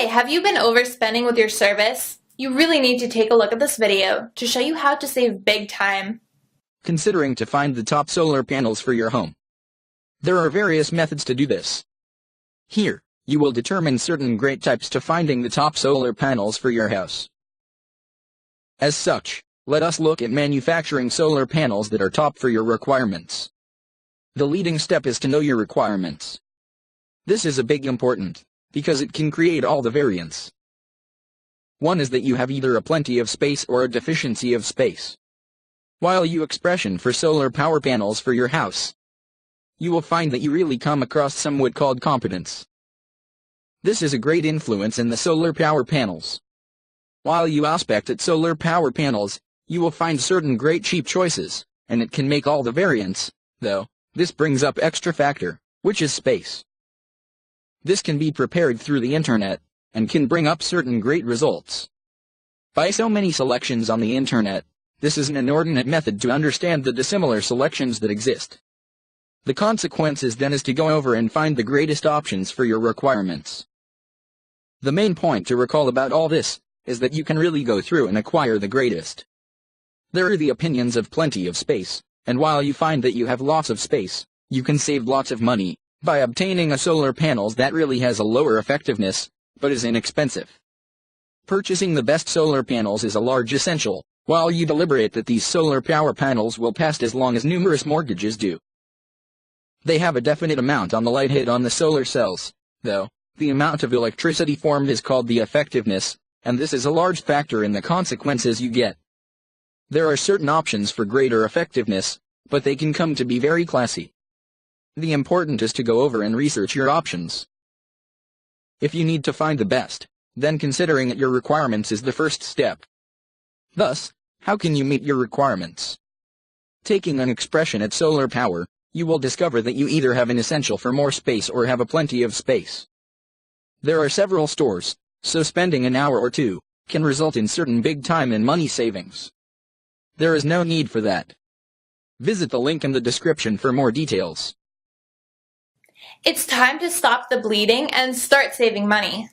Hey, have you been overspending with your service? You really need to take a look at this video to show you how to save big time. Considering to find the top solar panels for your home. There are various methods to do this. Here, you will determine certain great types to finding the top solar panels for your house. As such, let us look at manufacturing solar panels that are top for your requirements. The leading step is to know your requirements. This is a big important, because it can create all the variance. One is that you have either a plenty of space or a deficiency of space. While you expression for solar power panels for your house, you will find that you really come across somewhat called competence. This is a great influence in the solar power panels. While you aspect at solar power panels, you will find certain great cheap choices, and it can make all the variance, though, this brings up extra factor, which is space. This can be prepared through the internet, and can bring up certain great results. By so many selections on the internet, this is an inordinate method to understand the dissimilar selections that exist. The consequences then is to go over and find the greatest options for your requirements. The main point to recall about all this, is that you can really go through and acquire the greatest. There are the opinions of plenty of space, and while you find that you have lots of space, you can save lots of money by obtaining a solar panels that really has a lower effectiveness, but is inexpensive. Purchasing the best solar panels is a large essential, while you deliberate that these solar power panels will last as long as numerous mortgages do. They have a definite amount on the light hit on the solar cells, though, the amount of electricity formed is called the effectiveness, and this is a large factor in the consequences you get. There are certain options for greater effectiveness, but they can come to be very classy. The important is to go over and research your options. If you need to find the best, then considering your requirements is the first step. Thus, how can you meet your requirements? Taking an expression at solar power, you will discover that you either have an essential for more space or have a plenty of space. There are several stores, so spending an hour or two can result in certain big time and money savings. There is no need for that. Visit the link in the description for more details. It's time to stop the bleeding and start saving money.